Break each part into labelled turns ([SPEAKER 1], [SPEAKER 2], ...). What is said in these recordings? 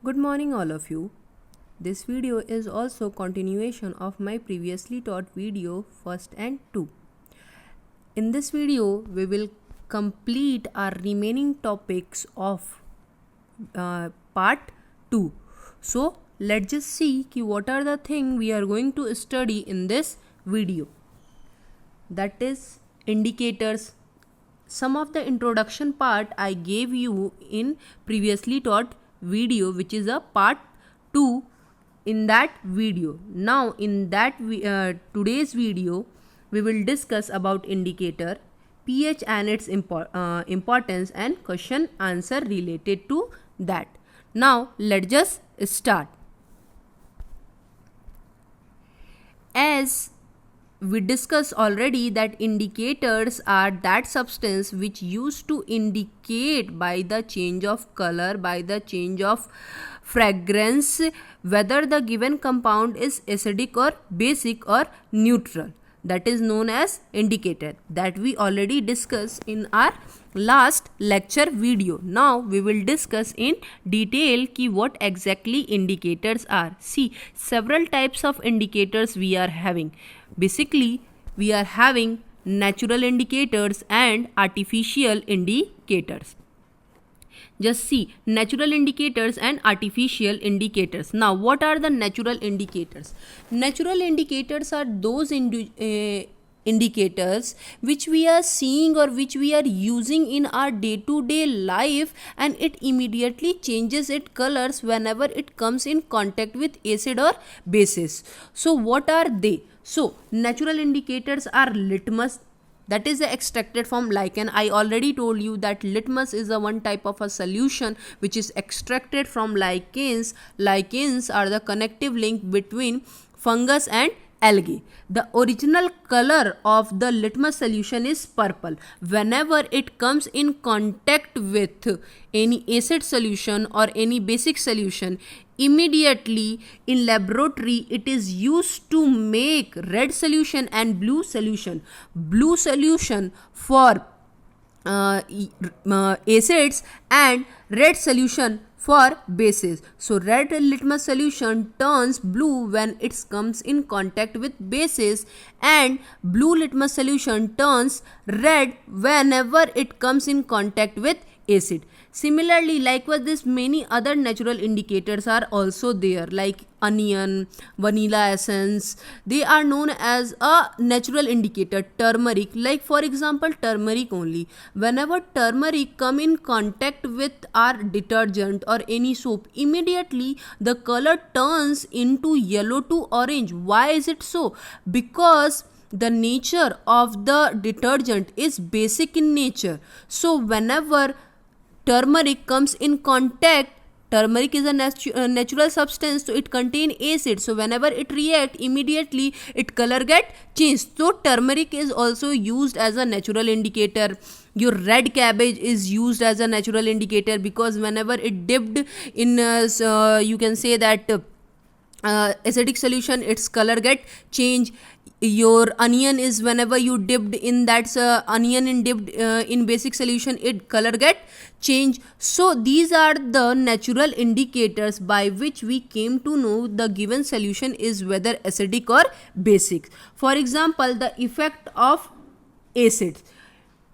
[SPEAKER 1] Good morning all of you. This video is also continuation of my previously taught video first and 2. In this video we will complete our remaining topics of part 2. So let's just see what are the thing we are going to study in this video. That is indicators. Some of the introduction part I gave you in previously taught video, which is a part 2 in that video. Now in that today's video we will discuss about indicator, pH and its importance, and question answer related to that. Now let's just start. As we discussed already that indicators are that substance which used to indicate by the change of color, by the change of fragrance, whether the given compound is acidic or basic or neutral. That is known as indicator, that we already discussed in our last lecture video. Now we will discuss in detail what exactly indicators are. See, several types of indicators we are having. Basically we are having natural indicators and artificial indicators. Just see, natural indicators and artificial indicators. Now what are the natural indicators? Natural indicators are those indicators which we are seeing or which we are using in our day-to-day life, and it immediately changes its colors whenever it comes in contact with acid or bases. So what are they? So natural indicators are litmus, that is extracted from lichen. I already told you that litmus is a one type of a solution which is extracted from lichens. Lichens are the connective link between fungus and algae. The original color of the litmus solution is purple. Whenever it comes in contact with any acid solution or any basic solution, immediately in laboratory it is used to make red solution and blue solution. Blue solution for acids and red solution for bases. So red litmus solution turns blue when it comes in contact with bases, and blue litmus solution turns red whenever it comes in contact with acid. Similarly, likewise, this many other natural indicators are also there, like onion, vanilla essence. They are known as a natural indicator. Turmeric, like for example turmeric only. Whenever turmeric come in contact with our detergent or any soap, immediately the color turns into yellow to orange. Why is it so? Because the nature of the detergent is basic in nature. So whenever turmeric comes in contact, turmeric is a natural substance, so it contain acid. So whenever it react, immediately it color get changed. So turmeric is also used as a natural indicator. Your red cabbage is used as a natural indicator because whenever it dipped in you can say that acidic solution, its color get change. Your onion is whenever you dipped in that onion and dipped in basic solution, it color get change. So these are the natural indicators by which we came to know the given solution is whether acidic or basic. For example, the effect of acids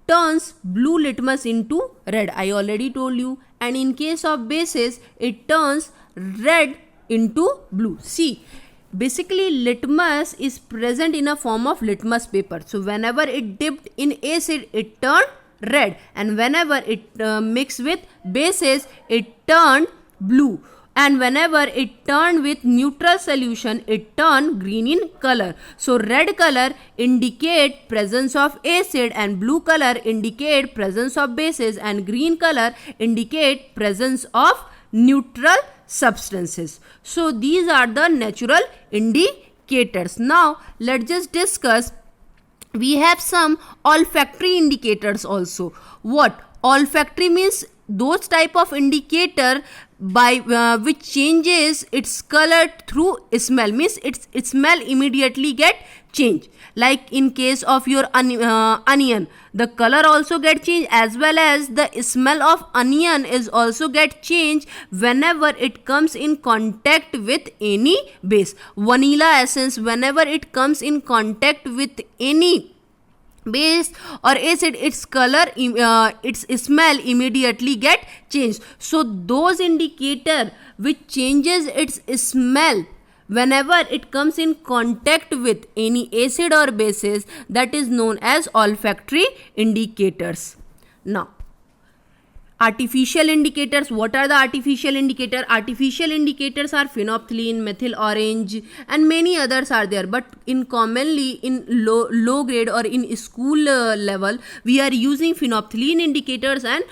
[SPEAKER 1] turns blue litmus into red, I already told you, and in case of bases it turns red into blue. See, basically litmus is present in a form of litmus paper. So whenever it dipped in acid, it turned red, and whenever it mixed with bases, it turned blue, and whenever it turned with neutral solution, it turned green in color. So red color indicate presence of acid, and blue color indicate presence of bases, and green color indicate presence of neutral substances. So these are the natural indicators. Now let's just discuss. We have some olfactory indicators also. What olfactory means? Those type of indicator by which changes its color through smell, means its smell immediately get change. Like in case of your onion, the color also get changed, as well as the smell of onion is also get changed whenever it comes in contact with any base. Vanilla essence, whenever it comes in contact with any base or acid, its color, its smell immediately get changed. So those indicator which changes its smell whenever it comes in contact with any acid or bases, that is known as olfactory indicators. Now, artificial indicators. What are the artificial indicators? Artificial indicators are phenolphthalein, methyl orange, and many others are there. But in commonly in low grade or in school level, we are using phenolphthalein indicators and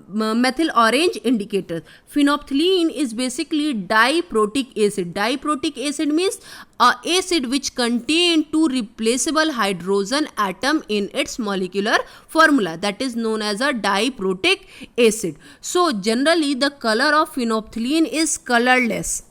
[SPEAKER 1] methyl orange indicators. Phenolphthalein is basically diprotic acid. Diprotic acid means acid which contain two replaceable hydrogen atom in its molecular formula, that is known as a diprotic acid. So generally the color of phenolphthalein is colorless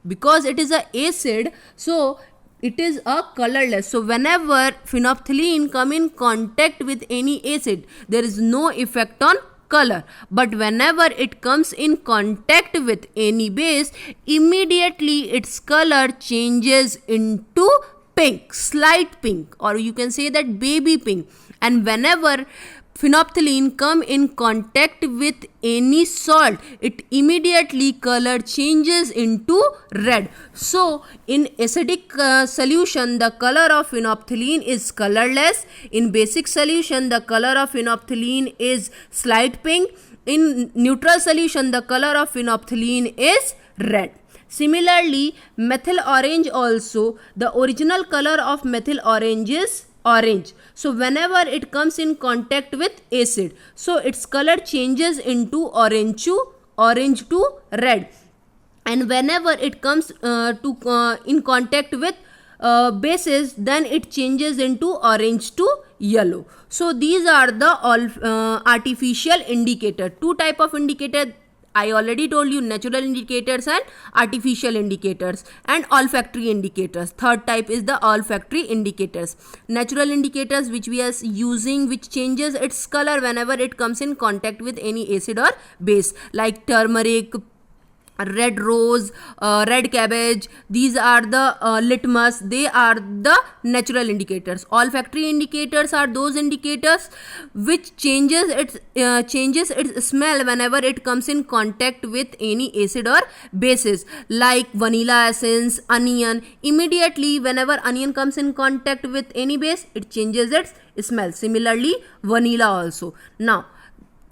[SPEAKER 1] because it is a acid, so it is a colorless. So whenever phenolphthalein come in contact with any acid, there is no effect on color, but whenever it comes in contact with any base, immediately its color changes into pink, slight pink, or you can say that baby pink. And whenever phenolphthalein come in contact with any salt, it immediately color changes into red. So in acidic solution, the color of phenolphthalein is colorless. In basic solution, the color of phenolphthalein is slight pink. In neutral solution, the color of phenolphthalein is red. Similarly, methyl orange also, the original color of methyl orange is orange. So whenever it comes in contact with acid, so its color changes into orange to red. And whenever it comes in contact with bases, then it changes into orange to yellow. So these are the artificial indicator. Two type of indicator I already told you, natural indicators and artificial indicators, and olfactory indicators. Third type is the olfactory indicators. Natural indicators which we are using, which changes its color whenever it comes in contact with any acid or base, like turmeric, red rose, red cabbage. These are the litmus. They are the natural indicators. Olfactory indicators are those indicators which changes its smell whenever it comes in contact with any acid or bases, like vanilla essence, onion. Immediately whenever onion comes in contact with any base, it changes its smell. Similarly, vanilla also. Now,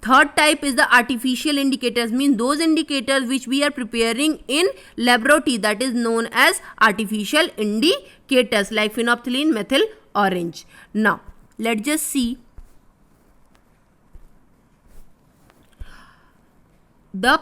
[SPEAKER 1] third type is the artificial indicators, mean those indicators which we are preparing in laboratory, that is known as artificial indicators, like phenolphthalein, methyl orange. Now let's just see the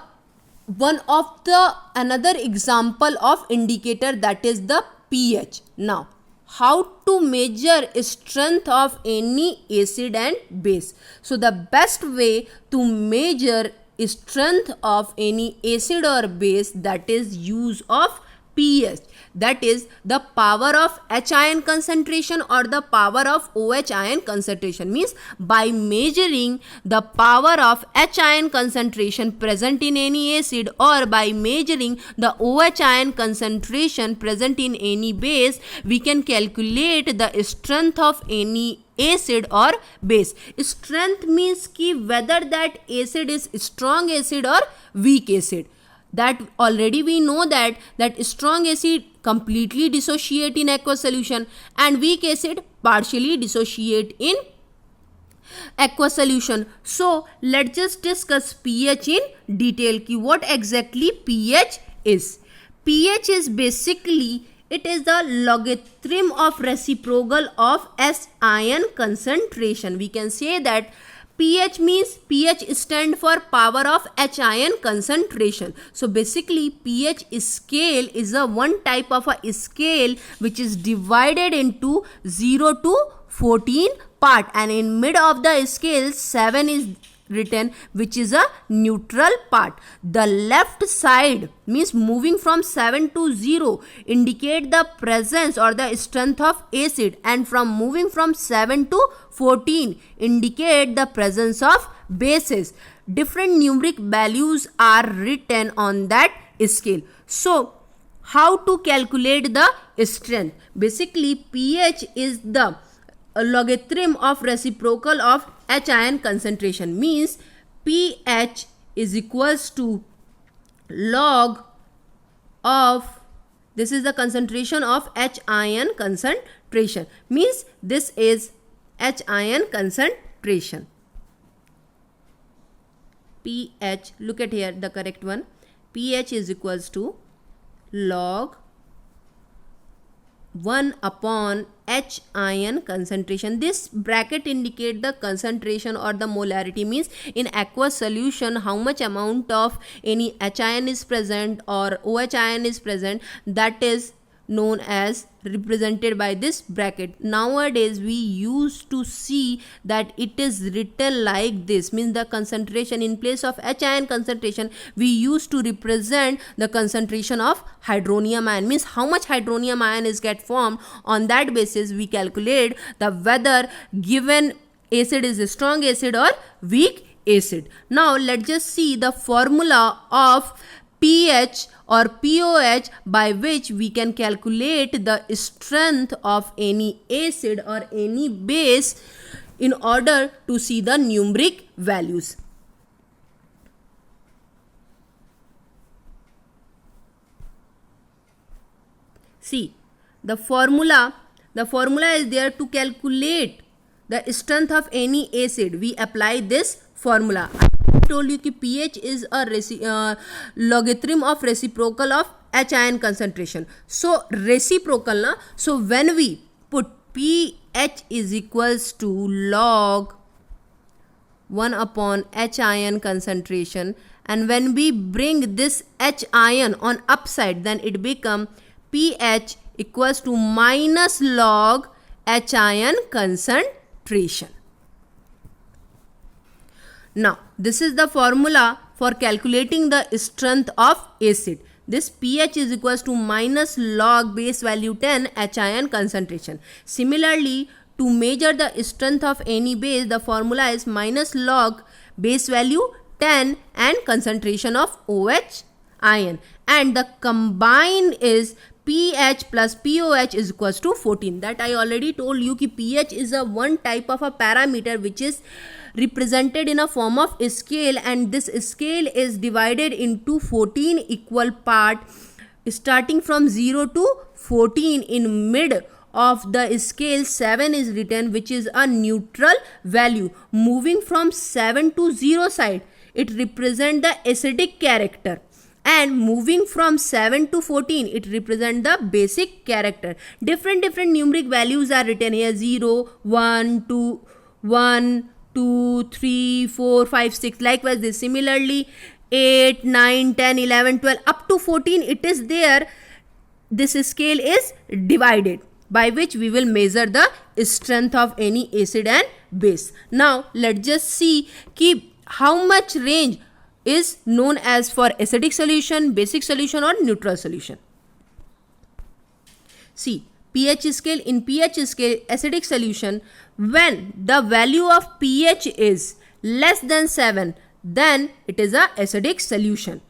[SPEAKER 1] another example of indicator, that is the pH. Now, how to measure strength of any acid and base? So the best way to measure strength of any acid or base, that is use of pH, that is the power of H ion concentration or the power of OH ion concentration. Means by measuring the power of H ion concentration present in any acid or by measuring the OH ion concentration present in any base, we can calculate the strength of any acid or base. Strength means ki whether that acid is strong acid or weak acid. That already we know that strong acid completely dissociate in aqueous solution and weak acid partially dissociate in aqueous solution. So let's just discuss pH in detail. Ki what exactly pH is? pH is basically, it is the logarithm of reciprocal of S ion concentration. We can say that pH means pH stand for power of H ion concentration. So basically pH scale is a one type of a scale which is divided into 0 to 14 part, and in mid of the scale 7 is written which is a neutral part. The left side means moving from 7 to 0 indicate the presence or the strength of acid, and from moving from 7 to 14 indicate the presence of bases. Different numeric values are written on that scale. So how to calculate the strength? Basically, pH is the logarithm of reciprocal of H ion concentration, means pH is equals to log of, this is the concentration of H ion concentration, means this is H ion concentration. pH, look at here the correct one, pH is equals to log 1 upon H ion concentration. This bracket indicate the concentration or the molarity, means in aqueous solution how much amount of any H ion is present or OH ion is present, that is known as represented by this bracket. Nowadays we used to see that it is written like this, means the concentration in place of H ion concentration we used to represent the concentration of hydronium ion, means how much hydronium ion is get formed. On that basis we calculate the whether given acid is a strong acid or weak acid. Now let's just see the formula of pH or pOH by which we can calculate the strength of any acid or any base in order to see the numeric values. See, the formula is there to calculate the strength of any acid. We apply this formula. I told you that pH is a logarithm of reciprocal of H ion concentration. So reciprocal na, so when we put pH is equals to log 1 upon H ion concentration, and when we bring this H ion on upside, then it become pH equals to minus log H ion concentration. Now, this is the formula for calculating the strength of acid. This pH is equals to minus log base value 10 H ion concentration. Similarly, to measure the strength of any base, the formula is minus log base value 10 and concentration of OH ion. And the combined is pH plus pOH is equals to 14. That I already told you कि pH is a one type of a parameter which is represented in a form of a scale, and this scale is divided into 14 equal part. Starting from 0 to 14, in mid of the scale 7 is written, which is a neutral value. Moving from 7 to 0 side, it represents the acidic character, and moving from 7 to 14 it represents the basic character. Different numeric values are written here: 0, 1, 2, 1, 2, 3, 4, 5, 6. Likewise this. Similarly 8, 9, 10, 11, 12 up to 14 it is there. This scale is divided, by which we will measure the strength of any acid and base. Now let's just see how much range is known as for acidic solution, basic solution or neutral solution. See, pH scale. In pH scale, acidic solution, when the value of pH is less than 7, then it is a acidic solution.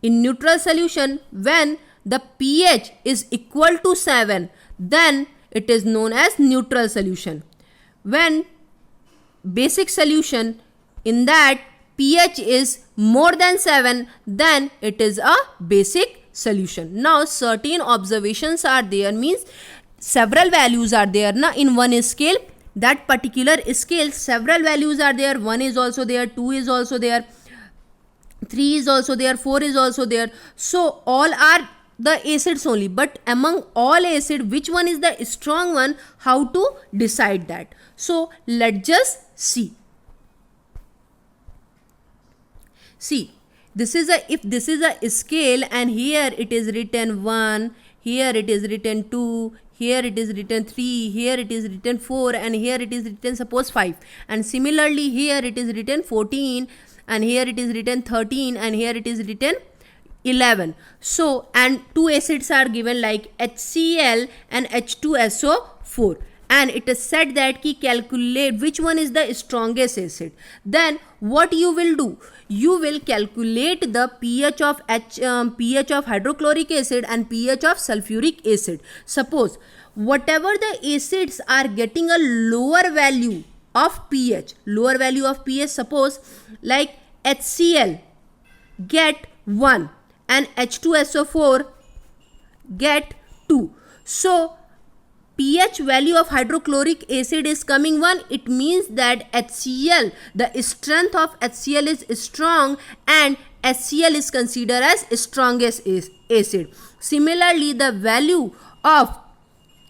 [SPEAKER 1] In neutral solution, when the pH is equal to 7, then it is known as neutral solution. When basic solution, in that pH is more than 7, then it is a basic solution. Now certain observations are there, means several values are there na in one scale. That particular scale several values are there. 1 is also there, 2 is also there, 3 is also there, 4 is also there. So all are the acids only, but among all acid which one is the strong one, how to decide that? So let's just see. See, this is a, if this is a scale and here it is written 1, here it is written 2, here it is written 3, here it is written 4, and here it is written suppose 5. And similarly here it is written 14, and here it is written 13, and here it is written 11. So, and two acids are given like HCl and H2SO4. And it is said that ki calculate which one is the strongest acid. Then what you will do? You will calculate the pH of pH of hydrochloric acid and pH of sulfuric acid. Suppose whatever the acids are getting a lower value of pH, suppose like HCl get 1 and H2SO4 get 2. So pH value of hydrochloric acid is coming 1. It means that HCl, the strength of HCl is strong, and HCl is considered as strongest acid. Similarly, the value of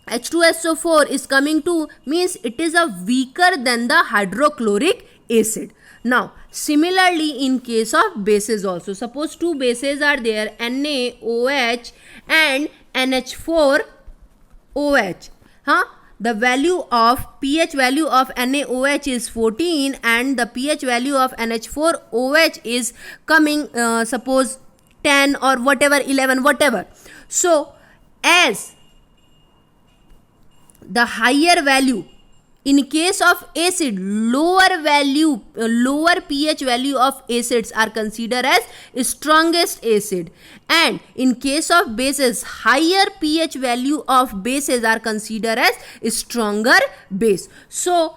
[SPEAKER 1] H2SO4 is coming to, means it is a weaker than the hydrochloric acid. Now, similarly in case of bases also, suppose two bases are there, NaOH and NH4OH. The value of pH value of NaOH is 14 and the pH value of NH4OH is coming suppose 10 or whatever, 11, whatever. So as the higher value, in case of acid, lower pH value of acids are considered as strongest acid, and in case of bases, higher pH value of bases are considered as stronger base. So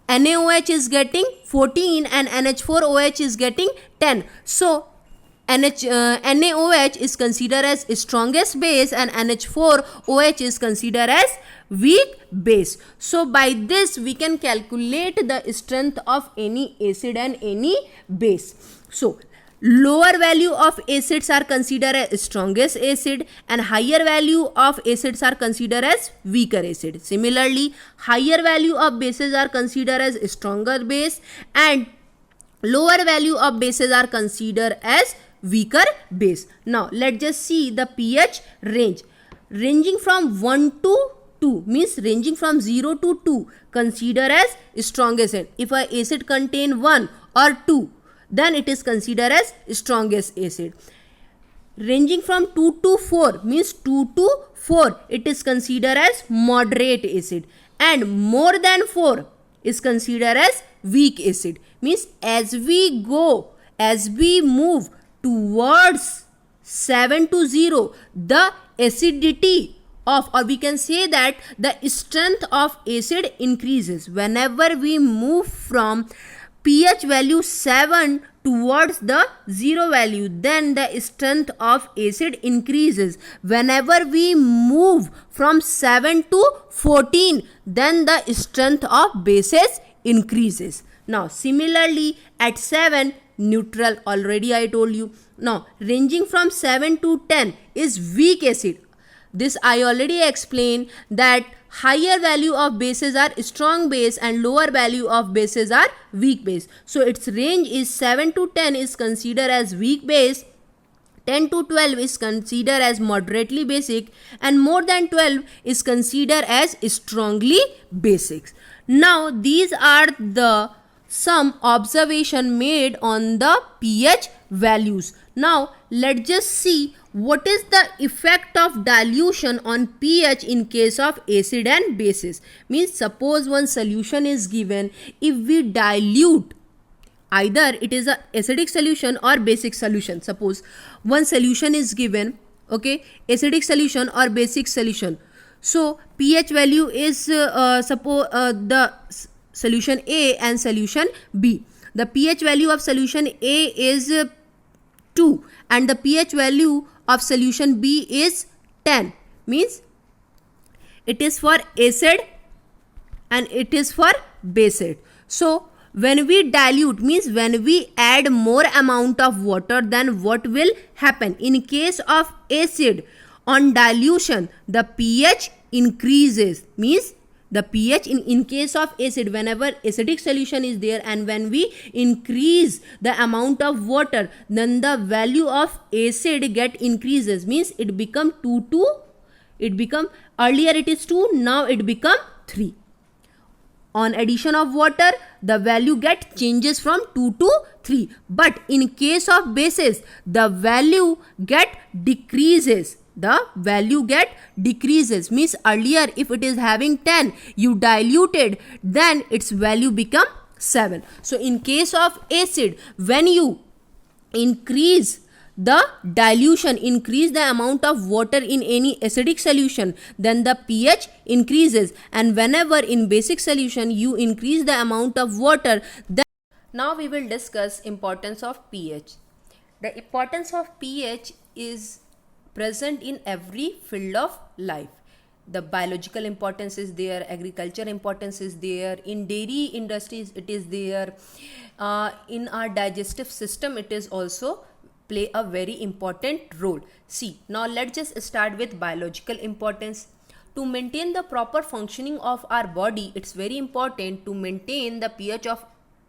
[SPEAKER 1] NaOH is getting 14 and NH4OH is getting 10. So NaOH is considered as strongest base and NH4OH is considered as weak base. So by this we can calculate the strength of any acid and any base. So lower value of acids are considered as strongest acid and higher value of acids are considered as weaker acid. Similarly, higher value of bases are considered as stronger base and lower value of bases are considered as weaker base. Now let's just see the pH range. Ranging from 1 to 2 means ranging from 0 to 2 considered as strongest acid. If a acid contain 1 or 2, then it is considered as strongest acid. Ranging from 2 to 4 means 2 to 4 it is considered as moderate acid, and more than 4 is considered as weak acid. Means as we move towards 7 to 0, the acidity of, or we can say that the strength of acid increases. Whenever we move from pH value 7 towards the 0 value, then the strength of acid increases. Whenever we move from 7 to 14, then the strength of bases increases. Now similarly at 7, neutral, already I told you. Now ranging from 7 to 10 is weak acid. This I already explained that higher value of bases are strong base and lower value of bases are weak base. So its range is 7 to 10 is considered as weak base, 10 to 12 is considered as moderately basic, and more than 12 is considered as strongly basic. Now these are the some observation made on the pH values. Now let's just see what is the effect of dilution on pH in case of acid and bases. Means suppose one solution is given, if we dilute, either it is a acidic solution or basic solution. Suppose one solution is given, okay, acidic solution or basic solution. So pH value is suppose the solution A and solution B. The pH value of solution A is 2 and the pH value of solution B is 10. Means it is for acid and it is for base. So when we dilute, means when we add more amount of water, then what will happen? In case of acid, on dilution the pH increases. Means the pH in case of acid, whenever acidic solution is there and when we increase the amount of water, then the value of acid get increases. Means it become 2 to It become, earlier it is 2, now it become 3. On addition of water, the value get changes from 2 to 3. But in case of bases, the value get decreases. The value get decreases. Means earlier if it is having 10, you diluted, then its value become 7. So in case of acid, when you increase the dilution, increase the amount of water in any acidic solution, then the pH increases, and whenever in basic solution you increase the amount of water, then now we will discuss importance of pH. The importance of pH is present in every field of life. The biological importance is there, agriculture importance is there, in dairy industries it is there, in our digestive system it is also play a very important role. See, now let's just start with biological importance. To maintain the proper functioning of our body, it's very important to maintain the pH of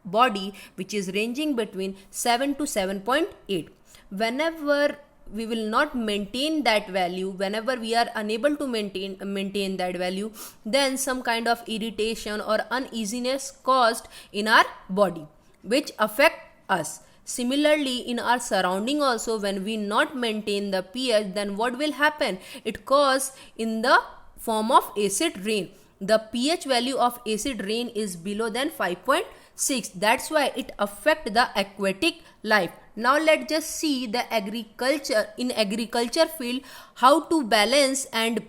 [SPEAKER 1] body, which is ranging between 7 to 7.8. Whenever we will not maintain that value, whenever we are unable to maintain that value, then some kind of irritation or uneasiness caused in our body, which affect us. Similarly, in our surrounding also, when we not maintain the pH, then what will happen? It cause in the form of acid rain. The pH value of acid rain is below than 5.6. That's why it affect the aquatic life. Now let's just see the agriculture field, how to balance and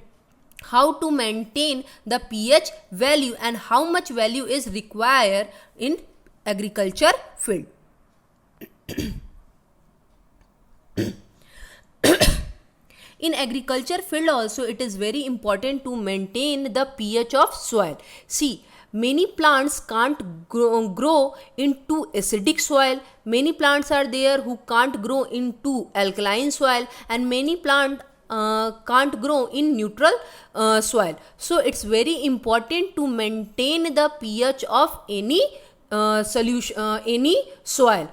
[SPEAKER 1] how to maintain the pH value and how much value is required in agriculture field. In agriculture field also, it is very important to maintain the pH of soil. See, many plants can't grow into acidic soil, many plants are there who can't grow into alkaline soil, and many plants can't grow in neutral soil. So it's very important to maintain the pH of any any soil.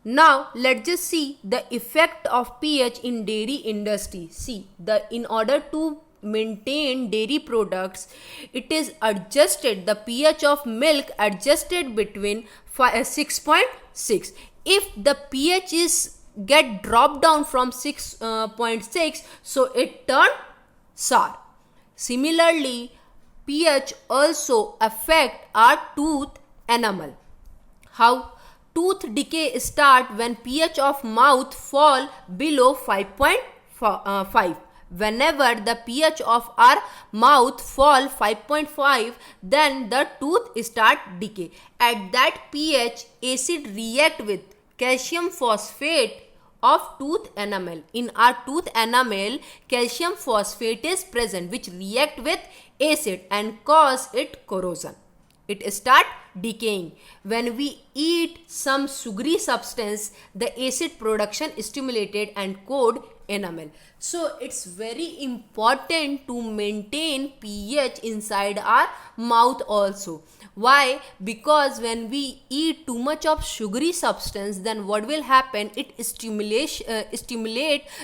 [SPEAKER 1] Now let's just see the effect of pH in dairy industry. See, in order to maintain dairy products, it is adjusted, the pH of milk adjusted between 6.6. If the pH is get dropped down from 6.6, so it turn sour. Similarly, pH also affect our tooth enamel. How? Tooth decay start when pH of mouth fall below 5.5. Whenever the pH of our mouth fall 5.5, then the tooth start decay. At that pH, acid react with calcium phosphate of tooth enamel. In our tooth enamel, calcium phosphate is present, which react with acid and cause it corrosion. It start decaying. When we eat some sugary substance, the acid production is stimulated and coat enamel. So it's very important to maintain pH inside our mouth also. Why? Because when we eat too much of sugary substance, then what will happen? It stimulate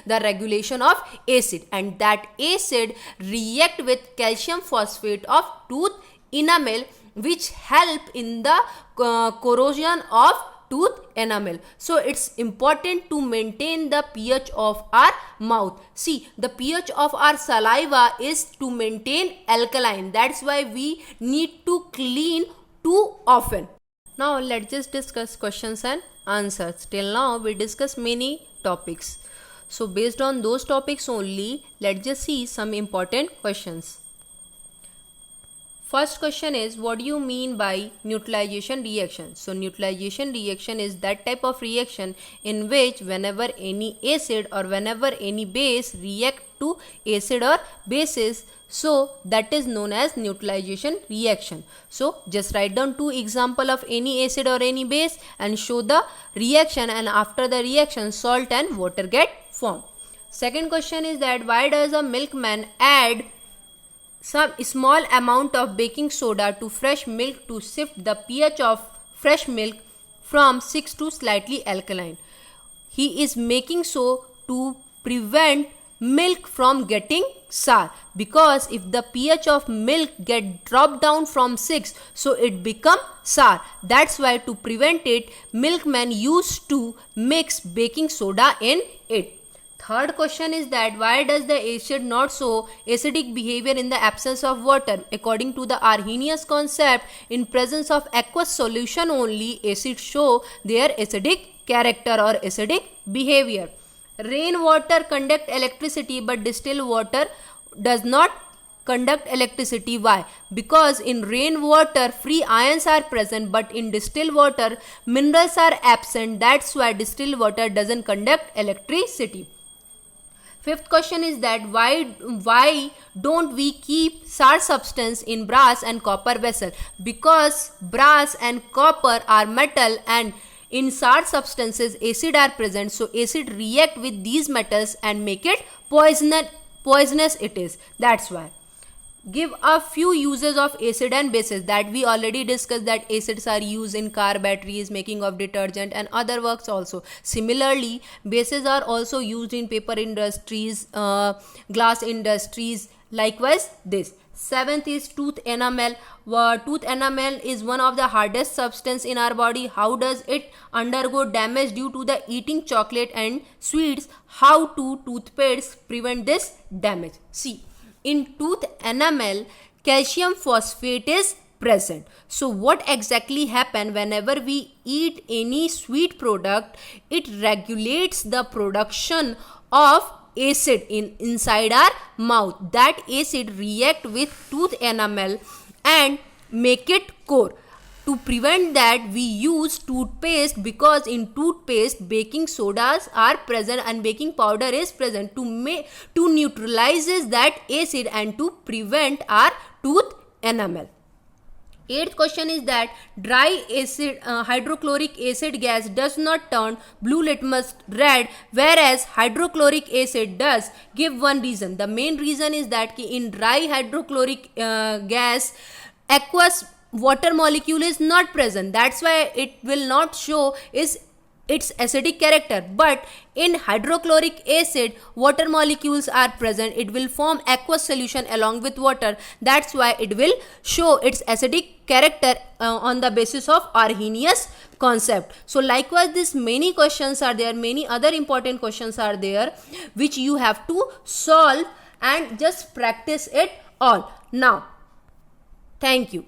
[SPEAKER 1] the regulation of acid, and that acid react with calcium phosphate of tooth enamel, which help in the corrosion of tooth enamel. So it's important to maintain the pH of our mouth. See, the pH of our saliva is to maintain alkaline. That's why we need to clean too often. Now let's just discuss questions and answers. Till now we discussed many topics. So based on those topics only, let's just see some important questions. First question is, what do you mean by neutralization reaction? So neutralization reaction is that type of reaction in which whenever any acid or whenever any base react to acid or bases, so that is known as neutralization reaction. So just write down two example of any acid or any base and show the reaction, and after the reaction salt and water get formed. Second question is that why does a milkman add some small amount of baking soda to fresh milk to shift the pH of fresh milk from 6 to slightly alkaline? He is making so to prevent milk from getting sour, because if the pH of milk get dropped down from 6, so it become sour. That's why to prevent it, milkmen used to mix baking soda in it. Third question is that why does the acid not show acidic behavior in the absence of water? According to the Arrhenius concept, in presence of aqueous solution only, acids show their acidic character or acidic behavior. Rainwater conduct electricity, but distilled water does not conduct electricity. Why? Because in rainwater free ions are present, but in distilled water minerals are absent. That's why distilled water doesn't conduct electricity. Fifth question is that why don't we keep sour substance in brass and copper vessel? Because brass and copper are metal, and in sour substances acid are present, so acid react with these metals and make it poisonous it is. That's why. Give a few uses of acid and bases. That we already discussed, that acids are used in car batteries, making of detergent and other works also. Similarly, bases are also used in paper industries, glass industries. Likewise this. Seventh is tooth enamel. Tooth enamel is one of the hardest substance in our body. How does it undergo damage due to the eating chocolate and sweets? How do toothpaste prevent this damage? See, in tooth enamel, calcium phosphate is present. So what exactly happen whenever we eat any sweet product? It regulates the production of acid inside our mouth. That acid react with tooth enamel and make it core. To prevent that, we use toothpaste, because in toothpaste baking sodas are present and baking powder is present to neutralizes that acid and to prevent our tooth enamel. Eighth question is that dry acid hydrochloric acid gas does not turn blue litmus red, whereas hydrochloric acid does. Give one reason. The main reason is that in dry hydrochloric gas, aqueous water molecule is not present. That's why it will not show its acidic character. But in hydrochloric acid, water molecules are present. It will form aqueous solution along with water. That's why it will show its acidic character on the basis of Arrhenius concept. So likewise, this many questions are there, many other important questions are there which you have to solve and just practice it all. Now, thank you.